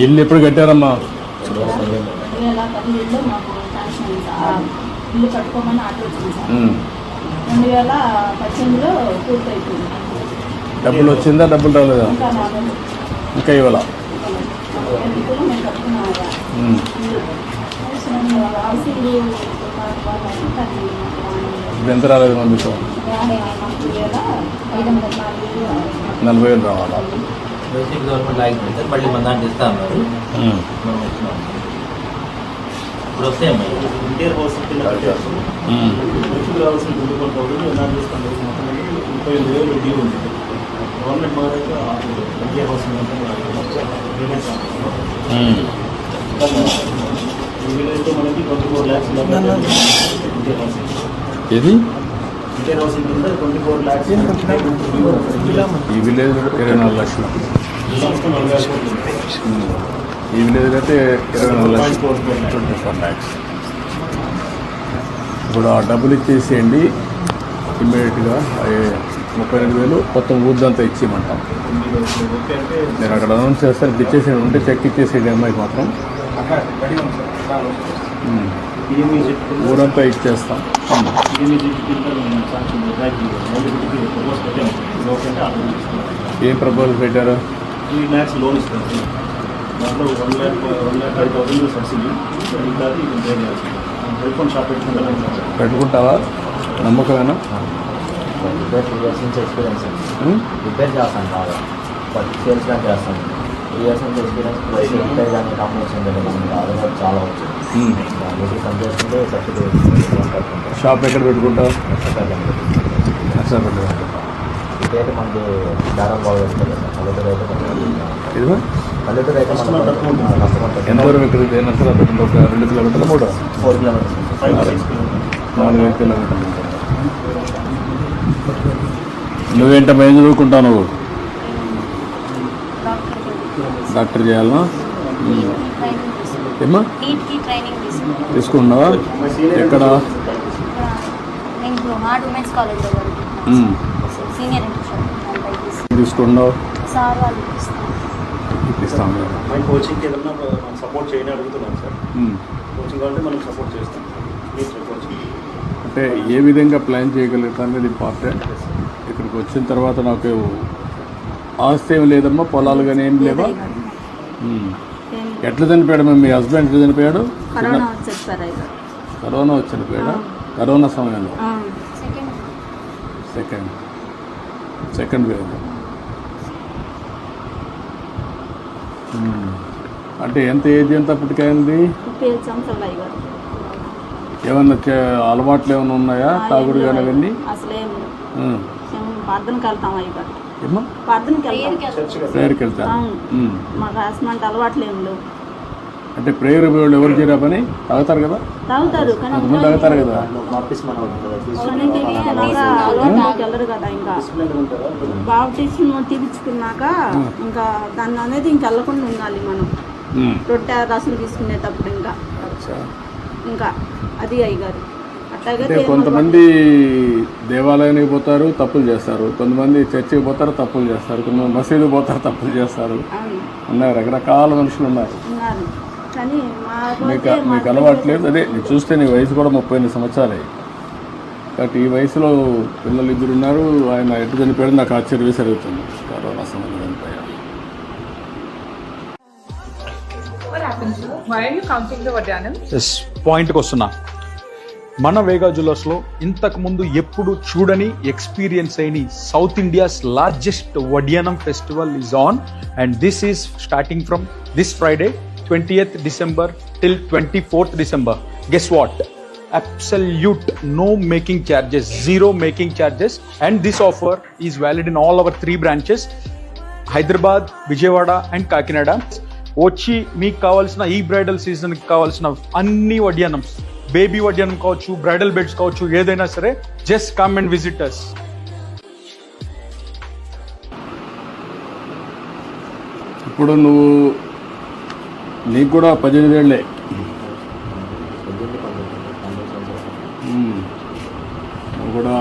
ఇల్లు ఎప్పుడు కట్టారమ్మా? 2017లో మాకు శాంక్షన్ అయింది సార్. ఇల్లు కట్టుకోమని ఆర్డర్ వచ్చింది సార్. 2018లో పూర్తయిపోయింది. డబ్బులు వచ్చిందా? డబ్బులు రాలేదా? ఇంకా రాలేదు. ఇంకా ఇవ్వాల? ఎందుకు మేము కట్టుకున్నాం కదా. హౌసింగ్ ఇప్పుడు ఎంత రాలేదు మా మీకు? 40,000 రావాలా? బేసిక్ గవర్నమెంట్ ఆగిపోయింది సార్. మళ్ళీ మన దాంట్లో ఇస్తా అన్నారు. మనం వచ్చినాం. ఇప్పుడు వస్తాయమ్మా ఇంటీరియర్ హౌసింగ్ కింద కట్టేసి బయటకు రావాల్సిన గుండు కొనుక్కోవడం ఎలా చేస్తాను మొత్తం 35,000 డ్యూ ఉంది. గవర్నమెంట్ మాదైతే ఇంటీరియర్ హౌసింగ్ ఈ విలేజ్లో మనకి 24 lakhs ఇంటీరియర్ హౌసింగ్. ఏది ఇంటీరియర్ హౌసింగ్ కింద 24 lakhs ఈ విలేజ్ 24 లక్షలు. ఈ విలేజ్ అయితే 24 లక్షలు, 24 lakhs. ఇప్పుడు ఆ డబ్బులు ఇచ్చేసేయండి ఇమ్మీడియట్గా. 32,000 మొత్తం ఊర్దంతా ఇచ్చేయమంటాం. నేను అక్కడ అనౌన్స్ చేస్తాను. ఇప్పుడు ఇచ్చేసేయండి, ఉంటే చెక్ ఇచ్చేసేయండి అమ్మాయికి మాత్రం. ఊరంతా ఇచ్చేస్తాం. ఏం ప్రపోజల్ పెట్టారు? 3 lakhs లోన్ ఇస్తారు. దాంట్లో 1,05,000 సబ్సిడీ. ఇంకా టెలిఫోన్ షాప్ పెట్టుకుంటావా? నమ్మకమేనా? రిపేర్ 3 years నుంచి ఎక్స్పీరియన్స్. రిపేర్ చేస్తాను బాగా, బట్ సేల్స్ కానీ చేస్తాను. 3 years నుంచి ఎక్స్పీరియన్స్ ప్లస్ రిపేర్ కానీ కాంబినేషన్ మనకి ఆధార్ చాలా వచ్చింది. దానికి పని చేసుకుంటే సబ్సిడీ కట్టుకుంటాం. షాప్ ఎక్కడ పెట్టుకుంటావు? నర్సరాపేట. రిపేర్ మనకి దారం బాగా పెట్టుకోలేదు. పల్లెటూరు అయితే ఇదిగో పల్లెటూరు అయితే కస్టమర్ ఎంత దూరం ఎక్కడికి? నర్సరాపేట ఒక 2 కిలోమీటర్లు, 4 kilometers. 4 కిలోమీటర్లు. నువ్వేంటమ్మా, ఏం చదువుకుంటావు నువ్వు? డాక్టర్ చేయాలనా? ఏమ్మా తీసుకున్నావా? ఎక్కడ? తీసుకున్నావు? ఇప్పిస్తాము. కోచింగ్కి ఏదన్నా మనం సపోర్ట్ చేయని అడుగుతున్నాం సార్. కోచింగ్ కావాలంటే మనం సపోర్ట్ చేస్తాం. అంటే ఏ విధంగా ప్లాన్ చేయగలుగుతా అనేది ఇంపార్టెంట్. ఇక్కడికి వచ్చిన తర్వాత నాకు ఆస్తి ఏమి లేదమ్మా, పొలాలు కానీ ఏం లేవా? ఎట్లా చనిపోయాడు మీ హస్బెండ్? ఎట్లా చనిపోయాడు? కరోనా వచ్చి చనిపోయాడా? కరోనా సమయంలో సెకండ్ వేవ్. అంటే ఎంత ఏజ్ ఎంత అప్పటికైంది? ఏమన్నా అలవాట్లు ఏమైనా ఉన్నాయా? తాగుడు కానీ అవన్నీ? ప్రేయర్కి వెళ్తాను. అంటే ప్రేయర్ వాళ్ళు ఎవరు చేయరా పని? తాగుతారు కదా? కొంతమంది తాగుతారు కదా. బాప్టిజం తీపించుకున్నాక ఇంకా దాన్ని అనేది ఇంకెళ్ళకుండా ఉండాలి మనం. రొట్టె రసం తీసుకునేటప్పుడు ఇంకా అది అయ్యగారు. అంటే కొంతమంది దేవాలయానికి పోతారు, తప్పులు చేస్తారు. కొంతమంది చర్చికి పోతారు, తప్పులు చేస్తారు. కొంతమంది మసీదు పోతారు, తప్పులు చేస్తారు. ఉన్నారు, రకరకాల మనుషులు ఉన్నారు. కానీ మీకు అలవాట్లేదు. అదే నేను చూస్తే నీ వయసు కూడా 38 సంవత్సరాలు అయ్యి. కాబట్టి ఈ వయసులో పిల్లలు 2 ఉన్నారు. ఆయన ఎటు చనిపోయాడు నాకు ఆశ్చర్య వేసి అడుగుతుంది. కరోనా సమయంలో చనిపోయాడు. పాయింట్కి వస్తున్నా. మన వేగా జ్యువెలర్స్లో ఇంతకుముందు ఎప్పుడు చూడని ఎక్స్పీరియన్స్ అయిన సౌత్ ఇండియాస్ లార్జెస్ట్ వడ్యానం festival is on, and this is starting from this Friday 20th December till 24th December. Guess what? Absolute no making charges, zero making charges, and this offer is valid in all our 3 branches, Hyderabad, Vijayawada and Kakinada. వచ్చి మీకు కావాల్సిన ఈ bridal సీజన్కి కావాల్సిన అన్ని వడ్యానమ్స్, baby వడ్యానం కావచ్చు, bridal beds కావచ్చు, ఏదైనా సరే, just come and visit us. ఇప్పుడు నీకు కూడా 18 ఏళ్ళే. నువ్వు కూడా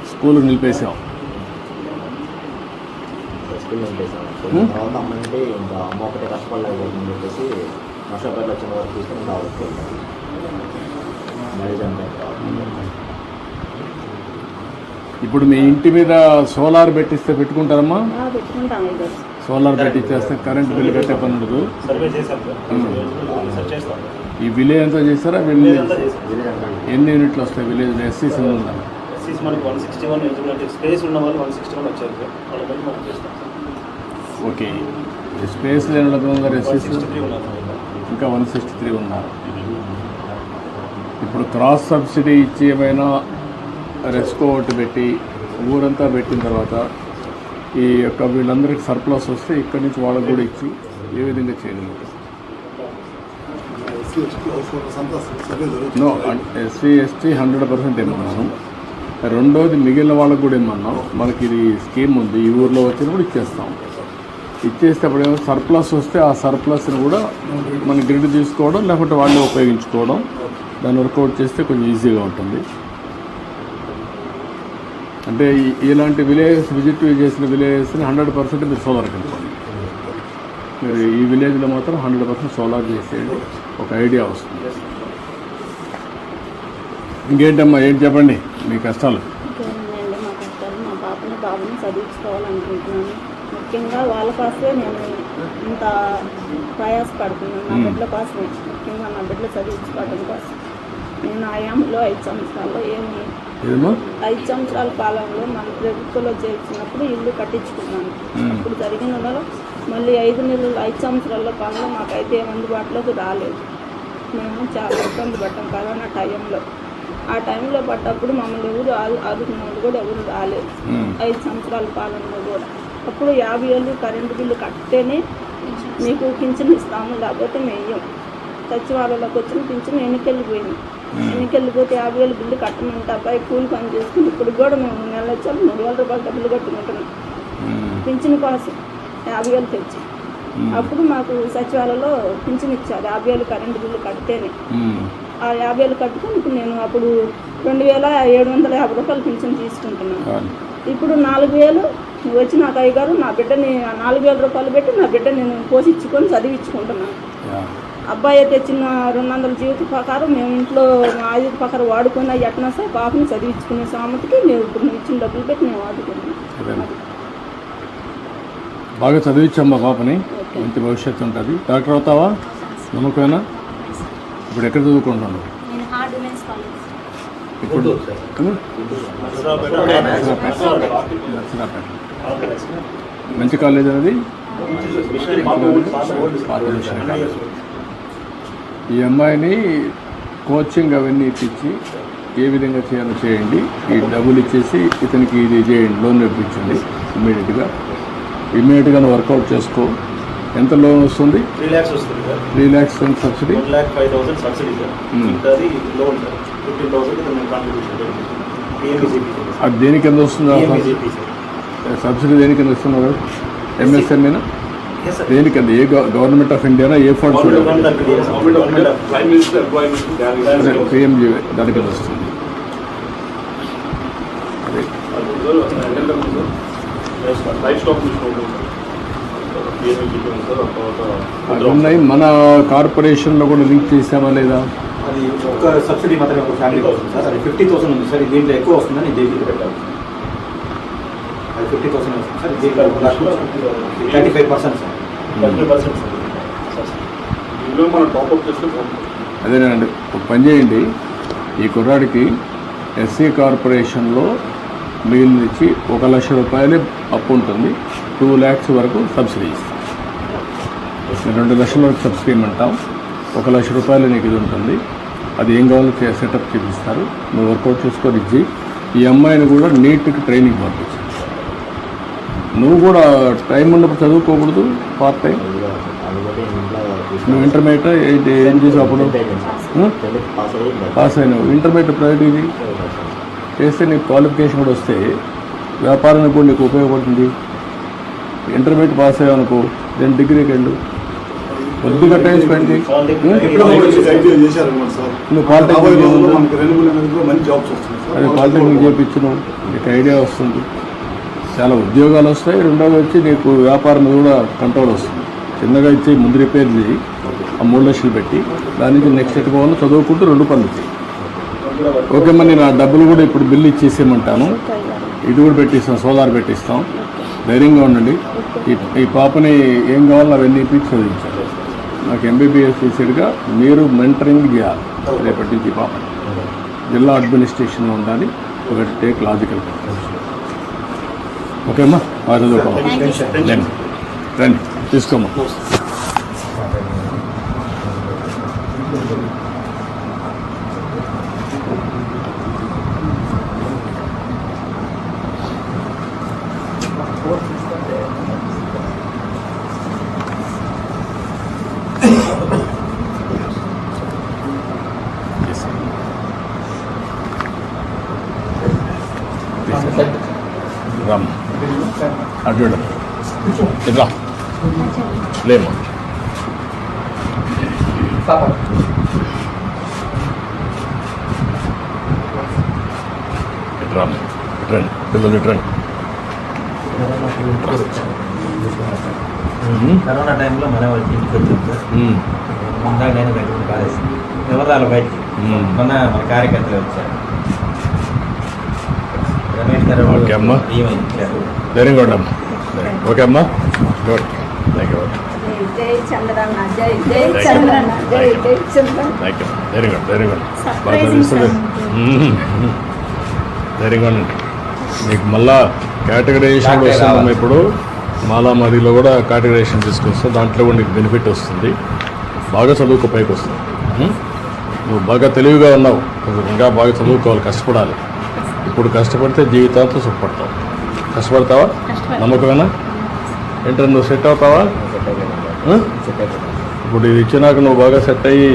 స్కూల్కి నిలిపేసావు. స్కిల్ ఉంటాయి సార్. సో తర్వాత అమ్మంటే ఇంకా అమ్మ ఒకటే కష్టపడలేకపోతుందని చెప్పేసి నష్టపేటలో వచ్చిన వరకు తీసుకొని రావచ్చు మ్యారేజ్ అంటే. ఇప్పుడు మీ ఇంటి మీద సోలార్ పెట్టిస్తే పెట్టుకుంటారమ్మా? పెట్టుకుంటాం ఇది. సోలార్ పెట్టిచ్చేస్తే కరెంట్ బిల్ కట్టే పని ఉండదు. సర్వే చేశాం సార్, రీసెర్చ్ చేస్తాం. ఈ విలేజ్ అంతా చేస్తారా? విలేజ్ అంతా చేశాం. ఎన్ని యూనిట్లు వస్తాయి విలేజ్? ఎస్సీస్ ఉందా? ఎస్సీస్ మనకి 161 ఎలిజిబుల్ అంటే స్పేస్ ఉన్న వాళ్ళు 161 వచ్చారు సార్. వాళ్ళ బట్టి మనం చేస్తాం. ఓకే. స్పేస్ లేని వాళ్ళందరూ ఎస్సీస్ 163 ఉన్నారు. ఇంకా 163 ఉన్నారు. ఇప్పుడు క్రాస్ సబ్సిడీ ఇచ్చి ఏమైనా రెస్కో ఒకటి పెట్టి ఊరంతా పెట్టిన తర్వాత ఈ యొక్క వీళ్ళందరికీ సర్ప్లస్ వస్తే ఇక్కడి నుంచి వాళ్ళకు కూడా ఇచ్చి ఏ విధంగా చేయగలుగుతారు? నో, ఎస్సీ ఎస్టీ 100% ఏమన్నాను. రెండోది మిగిలిన వాళ్ళకు కూడా ఏమన్నాం, మనకి ఇది స్కీమ్ ఉంది, ఈ ఊర్లో వచ్చినప్పుడు ఇచ్చేస్తాం. ఇచ్చేస్తే అప్పుడు ఏమో సర్ప్లస్ వస్తే ఆ సర్ప్లస్ని కూడా మన గ్రిడ్ తీసుకోవడం లేకపోతే వాళ్ళే ఉపయోగించుకోవడం, దాన్ని వర్కౌట్ చేస్తే కొంచెం ఈజీగా ఉంటుంది. అంటే ఇలాంటి విలేజెస్ విజిట్ చేసిన విలేజెస్ని 100% మీరు సోలార్ కనుకోండి. మీరు ఈ విలేజ్లో మాత్రం 100% సోలార్ చేసేయండి, ఒక ఐడియా వస్తుంది. ఇంకేంటమ్మా, ఏంటి చెప్పండి మీ కష్టాలు? ఇంకేముందండి మా కష్టాలు? మా బాబుని చదివించుకోవాలనుకుంటున్నాను. ముఖ్యంగా వాళ్ళ కోసమే నేను ఇంత ప్రయాసపడుతున్నాను. నా బిడ్డల కోసమే, ముఖ్యంగా నా బిడ్డలు చదివించుకోవడం కోసం. నేను ఆయామంలో 5 సంవత్సరాల్లో 5 సంవత్సరాల కాలంలో మన ప్రభుత్వంలో చేసినప్పుడు ఇల్లు కట్టించుకున్నాను. అప్పుడు జరిగిన మళ్ళీ 5 సంవత్సరాల కాలంలో మాకైతే ఏం అందుబాటులోకి రాలేదు. మేము చాలా ఇబ్బంది పడ్డాం కరోనా టైంలో. ఆ టైంలో పడ్డప్పుడు మమ్మల్ని ఎవరు ఆదుకున్న వాళ్ళు కూడా ఎవరు రాలేదు. 5 సంవత్సరాల కాలంలో కూడా అప్పుడు 50,000 కరెంటు బిల్లు కట్టేనే మీకు పింఛన్ ఇస్తాము, లేకపోతే మేయం. సచివాలయంలోకి వచ్చిన పింఛన్ ఎన్నికెళ్ళిపోయింది. ఎన్నికెళ్ళిపోతే 50,000 బిల్లు కట్టమంటే అబ్బాయి కూలి పని చేసుకుని ఇప్పుడు కూడా మేము నెల వచ్చాము 3,000 రూపాయలు డబ్బులు కట్టుకుంటున్నాం పింఛన్ కోసం 50,000 తెచ్చి. అప్పుడు మాకు సచివాలయంలో పింఛన్ ఇచ్చారు 50,000 కరెంటు బిల్లు కడితేనే. ఆ 50,000 కట్టుకుని ఇప్పుడు నేను అప్పుడు 2,750 రూపాయలు పింఛన్ తీసుకుంటున్నాను. ఇప్పుడు 4,000 వచ్చి నాకు అయ్యగారు నా బిడ్డని 4,000 రూపాయలు పెట్టి నా బిడ్డ నేను పోషించుకొని చదివించుకుంటున్నాను. అబ్బాయి తెచ్చిన 200 జీవిత ప్రకారం మేము ఇంట్లో ఆయుధ ప్రకారం వాడుకున్న ఎట్నా సార్ పాపని చదివించుకునే సామతికి మేము ఇప్పుడు నువ్వు ఇచ్చిన డబ్బులు పెట్టి మేము వాడుకున్నాం. బాగా చదివించమ్మా పాపని, మంచి భవిష్యత్తు ఉంటుంది. డాక్టర్ అవుతావా? నమ్మకమేనా? ఇప్పుడు ఎక్కడ చదువుకుంటున్నాను? ఇప్పుడు మంచి కాలేజ్ అనేది ఈ అమ్మాయిని కోచింగ్ అవన్నీ ఇప్పించి ఏ విధంగా చేయాలో చేయండి. ఈ డబ్బులు ఇచ్చేసి ఇతనికి ఇది చేయండి, లోన్ ఇప్పించండి. ఇమ్మీడియట్గా వర్కౌట్ చేసుకో. ఎంత లోన్ వస్తుంది? 3 lakhs వస్తుంది sir. 3 lakhs subsidy, 1,05,000 subsidy sir. అది లోన్ సార్. 15,000 మేము కాంట్రిబ్యూషన్ అది దేని కింద వస్తుంది? సబ్సిడీ దేని కింద వస్తున్నారు? ఎంఎస్ఎంఏనా? దేని కింద? ఏ గవర్నమెంట్ ఆఫ్ ఇండియానా? ఏ ఫండ్స్? పిఎంజీ దాని కింద వస్తుంది. అది ఉన్నాయి. మన కార్పొరేషన్లో కూడా లింక్ చేసామా లేదా? అది ఒక్క సబ్సిడీ మాత్రమే ఒక ఫ్యామిలీకి వస్తుంది సార్. అది 50,000 ఉంది సార్. దీంట్లో ఎక్కువ వస్తుందని జేపీకి పెట్టాలి. అది 50,000 వస్తుంది సార్. దీంట్లో 35% సార్. 30% మనం టాప్అప్ చేస్తే అదేనండి. ఒక పని చేయండి, ఈ కుర్రాడికి ఎస్సీ కార్పొరేషన్లో మిగిలిన ఇచ్చి 1,00,000 రూపాయలు అప్పు ఉంటుంది, 2 lakhs వరకు సబ్సిడీ ఇస్తాం. 2 లక్షల వరకు సబ్సిడీ ఇమ్మంటాం. 1,00,000 రూపాయలు నీకు ఇది ఉంటుంది. అది ఏం కావాలో సెటప్ చేపిస్తారు. నువ్వు వర్కౌట్ చేసుకొని ఇచ్చి ఈ అమ్మాయిని కూడా నీట్కి ట్రైనింగ్ పంపించు. నువ్వు కూడా టైం ఉన్నప్పుడు చదువుకోకూడదు. పార్ట్ టైం నువ్వు ఇంటర్మీడియట్ ఏం చేసావు? అప్పుడు పాస్ అయినావు. ఇంటర్మీడియట్ ప్రైవేట్ ఇది చేస్తే నీకు క్వాలిఫికేషన్ కూడా వస్తే వ్యాపారానికి కూడా నీకు ఉపయోగపడుతుంది. ఇంటర్మీడియట్ పాస్ అయ్యావు అనుకో, దెన్ డిగ్రీకి వెళ్ళు. కొద్దిగా టైం స్పెండ్ చేయి. నువ్వు పాలిటెక్నిక్ అదే పాలిటెక్నిక్ చేయించు, నువ్వు నీకు ఐడియా వస్తుంది. చాలా ఉద్యోగాలు వస్తాయి. రెండోది వచ్చి నీకు వ్యాపారం మీద కూడా కంట్రోల్ వస్తుంది. చిన్నగా ఇచ్చి ముందు రిపేర్ చేయి, ఆ 3 లక్షలు పెట్టి దాని నుంచి నెక్స్ట్ ఎట్టుకోవాలో చదువుకుంటూ 2 పనులు చేయి. ఓకే అమ్మా, నేను ఆ డబ్బులు కూడా ఇప్పుడు బిల్లు ఇచ్చేసేయమంటాను. ఇది కూడా పెట్టిస్తాం, సోలార్ పెట్టిస్తాం. ధైర్యంగా ఉండండి. ఈ పాపని ఏం కావాలో అవన్నీ ఇప్పించి చదివించాలి. నాకు ఎంబీబీఎస్ చేసేట్టుగా మీరు మెంటరింగ్ చేయాలి. రేపటి నుంచి ఈ పాపని జిల్లా అడ్మినిస్ట్రేషన్లో ఉండాలి. ఒకటి టేక్ లాజికల్. ఓకే అమ్మా, బాగా చదువుకోవాలి. రండి తీసుకోమ్మా. రామ్ అటు ఇట్లా లేమా రామ్ రండి పిల్లలు రండి. కరోనా టైంలో మన వాళ్ళకి ఇంటికి వచ్చాం సార్. ముందా నేను బయట కాలేజ్ ఎవరు బయటికి మొన్న మన కార్యకర్తలు వచ్చారు. రమేష్ గారు ఓకే అమ్మా, ధైర్యంగా ఉండమ్మా. ఓకే అమ్మా, గుడ్. Thank you. జై చంద్రన్న, జై జై చంద్రన్న, జై జై చంద్రన్న. Thank you. ధైర్యంగా బాగా చదివిస్తుంది. ధైర్యంగా ఉండండి. మీకు మళ్ళా కేటగరైజేషన్ వస్తుందమ్మా. ఇప్పుడు మాలామాదిలో కూడా కేటగరైజేషన్ తీసుకొస్తాం. దాంట్లో కూడా నీకు బెనిఫిట్ వస్తుంది. బాగా చదువుకో పైకి వస్తుంది. నువ్వు బాగా తెలివిగా ఉన్నావు, ఇంకా బాగా చదువుకోవాలి, కష్టపడాలి. ఇప్పుడు కష్టపడితే జీవితాంతం సుఖపడతావు. కష్టపడతావా? నమ్మకమేనా? ఏంటంటే నువ్వు సెట్ అవుతావా? ఇప్పుడు ఇది ఇచ్చినాక నువ్వు బాగా సెట్ అయ్యి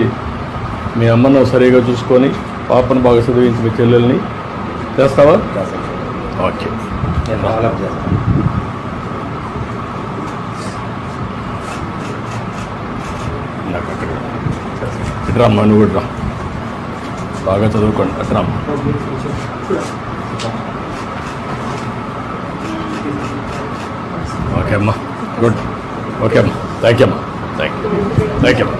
మీ అమ్మను సరిగా చూసుకొని పాపను బాగా చదివించి మీ చెల్లెల్ని చేస్తావా? ఓకే. నాకు అక్కడ ఇట్రామ్మా, నువ్వు కూడా రా. బాగా చదువుకోండి. అట్రామ్మా. ఓకే అమ్మా, గుడ్. ఓకే అమ్మా, థ్యాంక్ యూ అమ్మా. థ్యాంక్ యూ అమ్మా.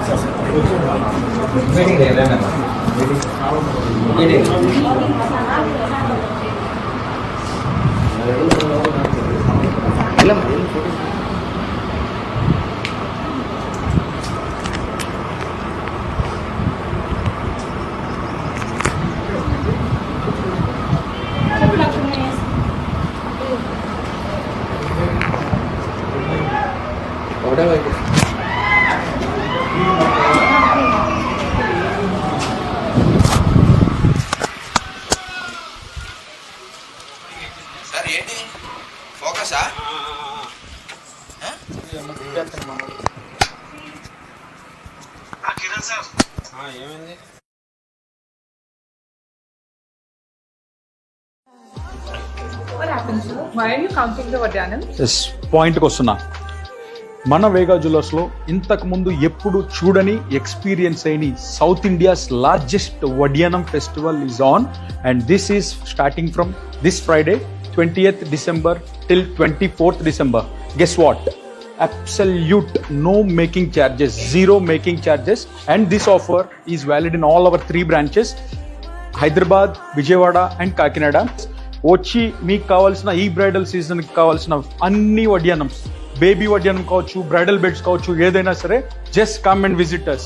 సార్ ఏంటి ఫోకసా? కిరణ్ సార్ ఏమైంది? పాయింట్కి వస్తున్నా. మన వేగా జ్యువెలర్స్లో ఇంతకు ముందు ఎప్పుడు చూడని ఎక్స్పీరియన్స్ అయిన సౌత్ ఇండియాస్ లార్జెస్ట్ వడ్యానం festival is on and this is starting from this Friday 20th December till 24th December. Guess what? Absolute no making charges, zero making charges, and this offer is valid in all our 3 branches, Hyderabad, Vijayawada and Kakinada. వచ్చి మీకు కావాల్సిన ఈ bridal సీజన్కి కావాల్సిన అన్ని వడ్యానమ్స్, baby వడ్యానం కావచ్చు, bridal beds కావచ్చు, ఏదైనా సరే just come and visit us.